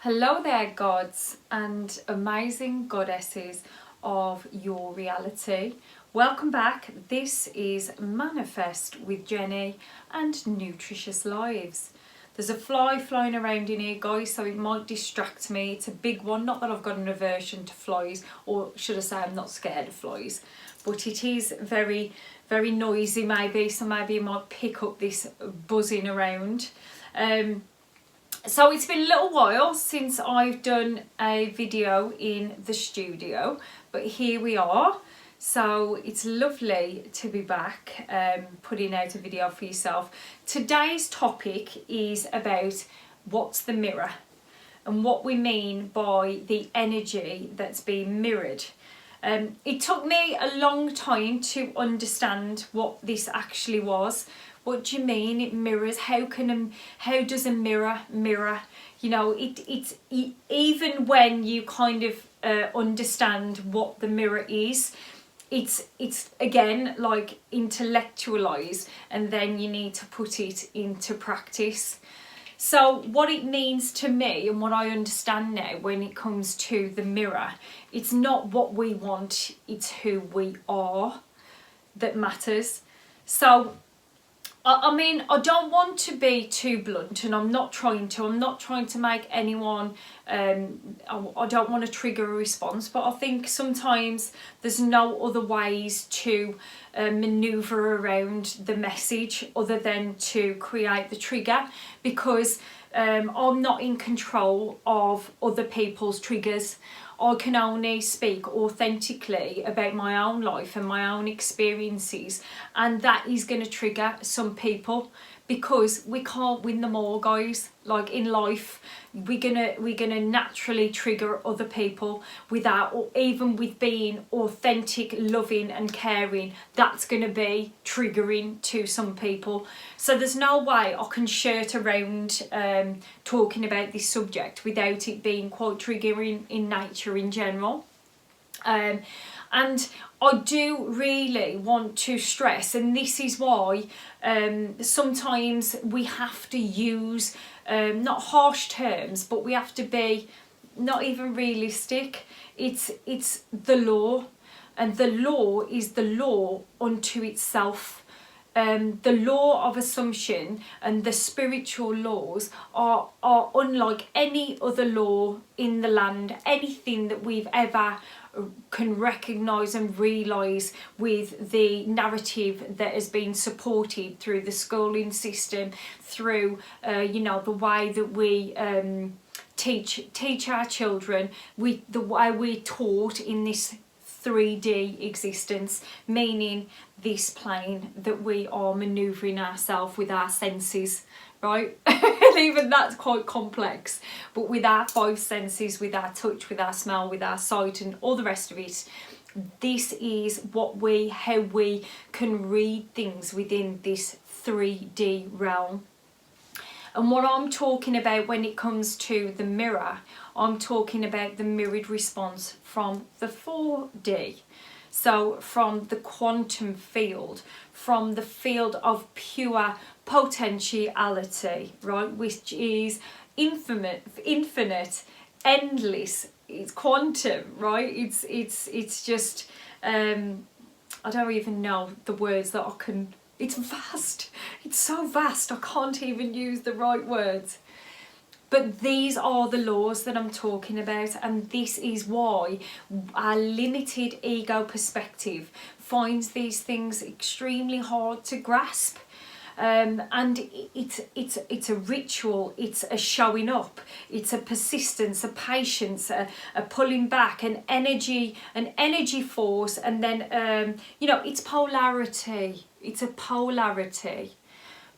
Hello there, gods and amazing goddesses of your reality. Welcome back. This is Manifest with Jenny and Nutritious Lives. There's a fly flying around in here, guys, so it might distract me. It's a big one. Not that I've got an aversion to flies, or should I say I'm not scared of flies, but it is very, very noisy maybe, so maybe you might pick up this buzzing around. So it's been a little while since I've done a video in the studio, but here we are. So it's lovely to be back putting out a video for yourself. Today's topic is about what's the mirror and what we mean by the energy that's being mirrored. It took me a long time to understand what this actually was. What do you mean it mirrors? How does a mirror mirror? You know, it's even when you kind of understand what the mirror is, it's again like intellectualized, and then you need to put it into practice. So what it means to me and what I understand now when it comes to the mirror, it's not what we want, it's who we are that matters. So I mean, I don't want to be too blunt, and I'm not trying to make anyone, I don't want to trigger a response, but I think sometimes there's no other ways to manoeuvre around the message other than to create the trigger, because I'm not in control of other people's triggers. I can only speak authentically about my own life and my own experiences, and that is going to trigger some people because we can't win them all, guys. Like in life, we're gonna naturally trigger other people without, or even with being authentic, loving and caring. That's gonna be triggering to some people. So there's no way I can shirt around talking about this subject without it being quite triggering in nature in general. And I do really want to stress, and this is why sometimes we have to use not harsh terms, but we have to be not even realistic. It's the law, and the law is the law unto itself. The law of assumption and the spiritual laws are unlike any other law in the land. Anything that we've ever can recognise and realise with the narrative that has been supported through the schooling system, through the way that we teach our children, the way we're taught in this 3D existence, meaning this plane that we are manoeuvring ourselves with our senses, right? And even that's quite complex, but with our 5 senses, with our touch, with our smell, with our sight and all the rest of it, this is how we can read things within this 3D realm. And what I'm talking about when it comes to the mirror, I'm talking about the mirrored response from the 4D. So from the quantum field, from the field of pure potentiality, right, which is infinite, endless. It's quantum, right? It's just I don't even know the words that I can. It's vast. It's so vast. I can't even use the right words. But these are the laws that I'm talking about, and this is why our limited ego perspective finds these things extremely hard to grasp. And it's a ritual, it's a showing up, it's a persistence, a patience, a pulling back, an energy force, and then it's polarity. It's a polarity.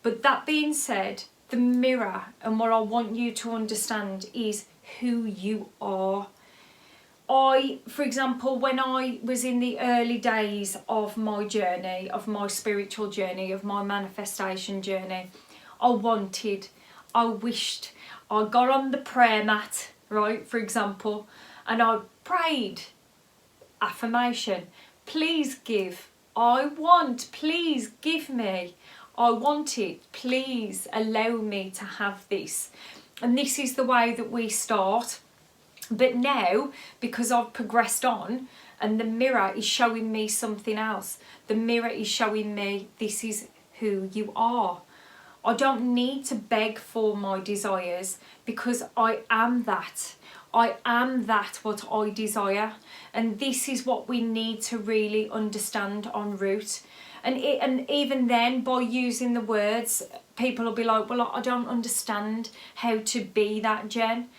But that being said, the mirror, and what I want you to understand, is who you are. For example, when I was in the early days of my journey, of my spiritual journey, of my manifestation journey, I wished, I got on the prayer mat, right, for example, and I prayed, affirmation, please give, I want, please give me, I want it, please allow me to have this. And this is the way that we start. But now, because I've progressed on and the mirror is showing me something else, the mirror is showing me this is who you are. I don't need to beg for my desires because I am that. I am that what I desire. And this is what we need to really understand en route. And even then, by using the words, people will be like, well, I don't understand how to be that, Jen.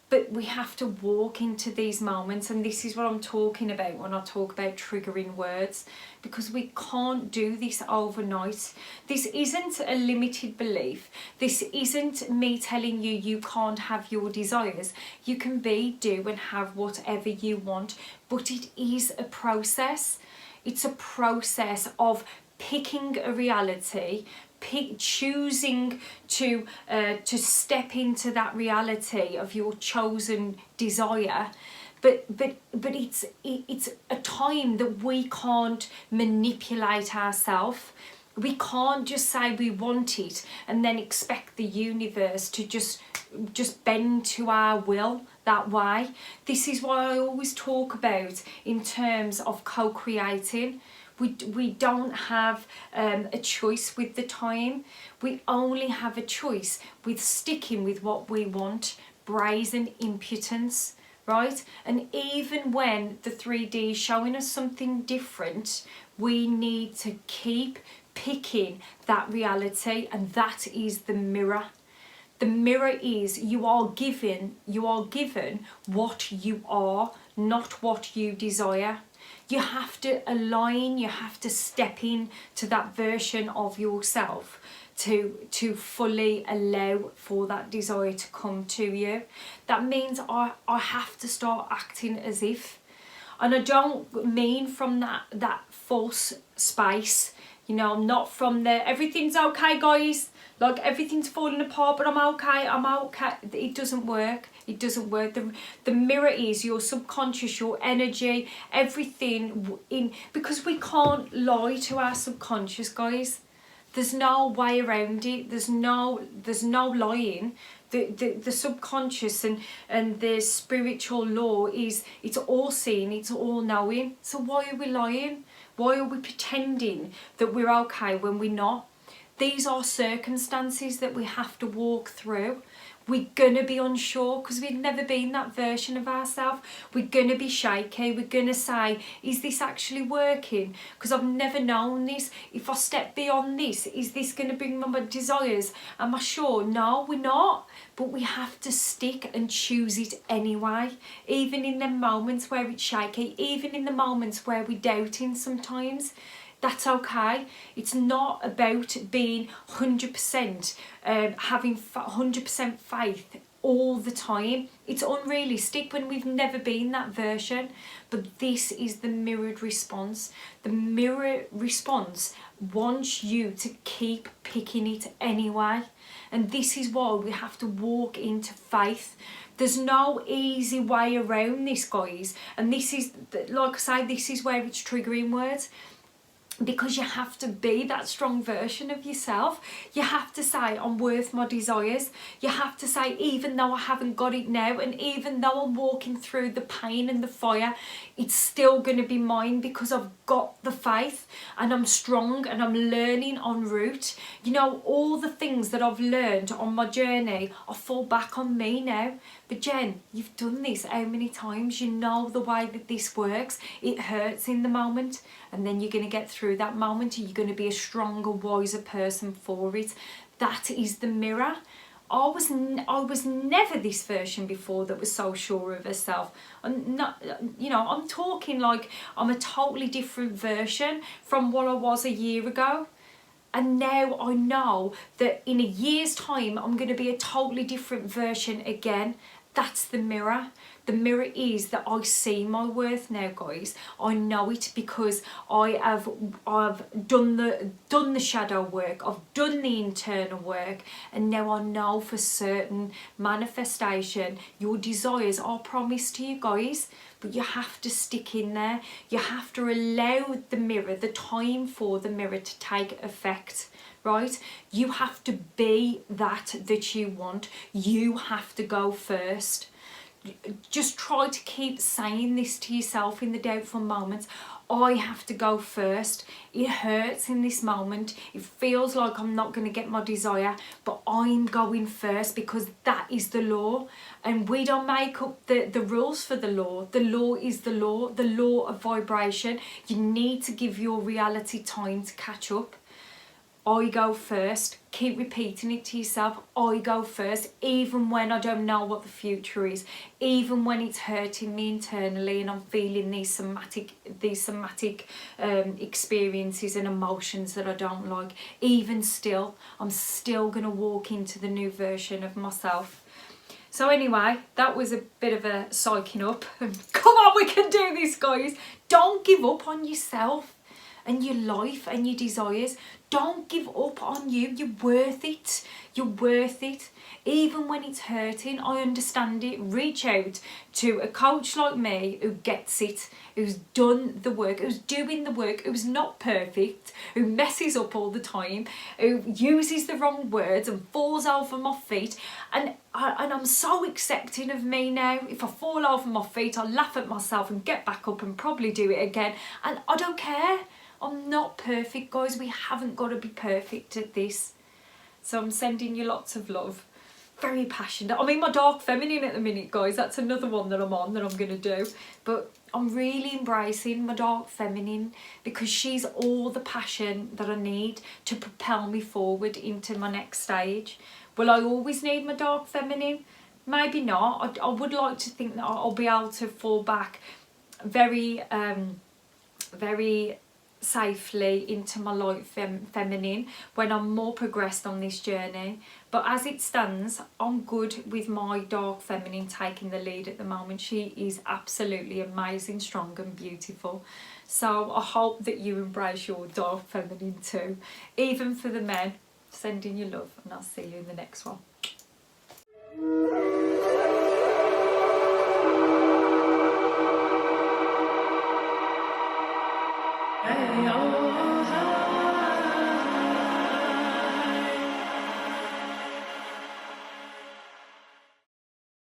But we have to walk into these moments, and this is what I'm talking about when I talk about triggering words, because we can't do this overnight. This isn't a limited belief. This isn't me telling you you can't have your desires. You can be, do, and have whatever you want, but it is a process. It's a process of picking a reality, choosing to step into that reality of your chosen desire. But it's a time that we can't manipulate ourselves. We can't just say we want it and then expect the universe to just bend to our will that way. This is what I always talk about in terms of co-creating. We don't have a choice with the time. We only have a choice with sticking with what we want, brazen impotence, right? And even when the 3D is showing us something different, we need to keep picking that reality, and that is the mirror. The mirror is you are given what you are, not what you desire. You have to align, you have to step in to that version of yourself to fully allow for that desire to come to you. That means I have to start acting as if. And I don't mean from that false space, you know, I'm not from the everything's okay guys, like everything's falling apart but I'm okay. It doesn't work. It doesn't work. The mirror is your subconscious, your energy, everything in, because we can't lie to our subconscious, guys. There's no way around it. There's no lying. The subconscious and the spiritual law is, it's all seeing, it's all knowing. So why are we lying? Why are we pretending that we're okay when we're not? These are circumstances that we have to walk through. We're gonna be unsure because we've never been that version of ourselves. We're gonna be shaky. We're gonna say, is this actually working? Because I've never known this. If I step beyond this, is this gonna bring my desires? Am I sure? No, we're not. But we have to stick and choose it anyway. Even in the moments where it's shaky, even in the moments where we're doubting sometimes. That's okay. It's not about being 100%, having 100% faith all the time. It's unrealistic when we've never been that version. But this is the mirrored response. The mirror response wants you to keep picking it anyway. And this is why we have to walk into faith. There's no easy way around this, guys. And this is, like I say, this is where it's triggering words. Because you have to be that strong version of yourself. You have to say, I'm worth my desires. You have to say, even though I haven't got it now, and even though I'm walking through the pain and the fire, it's still going to be mine because I've got the faith and I'm strong and I'm learning en route. You know, all the things that I've learned on my journey, I fall back on me now. But Jen, you've done this how many times? You know the way that this works. It hurts in the moment, and then you're going to get through that moment and you're going to be a stronger, wiser person for it. That is the mirror. I was never this version before that was so sure of herself. I'm not, you know, I'm talking like I'm a totally different version from what I was a year ago. And now I know that in a year's time, I'm going to be a totally different version again. That's the mirror. The mirror is that I see my worth now, guys. I know it because I've done the shadow work, I've done the internal work, and now I know for certain manifestation, your desires are promised to you, guys. But you have to stick in there. You have to allow the mirror, the time for the mirror to take effect, right? You have to be that you want. You have to go first. Just try to keep saying this to yourself in the doubtful moments. I have to go first. It hurts in this moment. It feels like I'm not going to get my desire, but I'm going first because that is the law. And we don't make up the rules for the law. The law is the law of vibration. You need to give your reality time to catch up. I go first. Keep repeating it to yourself. I go first, even when I don't know what the future is, even when it's hurting me internally and I'm feeling these somatic experiences and emotions that I don't like. Even still, I'm still gonna walk into the new version of myself. So anyway, that was a bit of a psyching up. Come on, we can do this, guys. Don't give up on yourself and your life and your desires. Don't give up on you. You're worth it. You're worth it. Even when it's hurting, I understand it. Reach out to a coach like me who gets it, who's done the work, who's doing the work, who's not perfect, who messes up all the time, who uses the wrong words and falls over my feet. And I'm so accepting of me now. If I fall over my feet, I'll laugh at myself and get back up and probably do it again. And I don't care. I'm not perfect, guys. We haven't got to be perfect at this. So I'm sending you lots of love. Very passionate. I'm in my dark feminine at the minute, guys. That's another one that I'm on that I'm going to do. But I'm really embracing my dark feminine because she's all the passion that I need to propel me forward into my next stage. Will I always need my dark feminine? Maybe not. I would like to think that I'll be able to fall back very safely into my light feminine when I'm more progressed on this journey. But as it stands, I'm good with my dark feminine taking the lead at the moment. She is absolutely amazing, strong and beautiful. So I hope that you embrace your dark feminine too. Even for the men, sending you love, and I'll see you in the next one.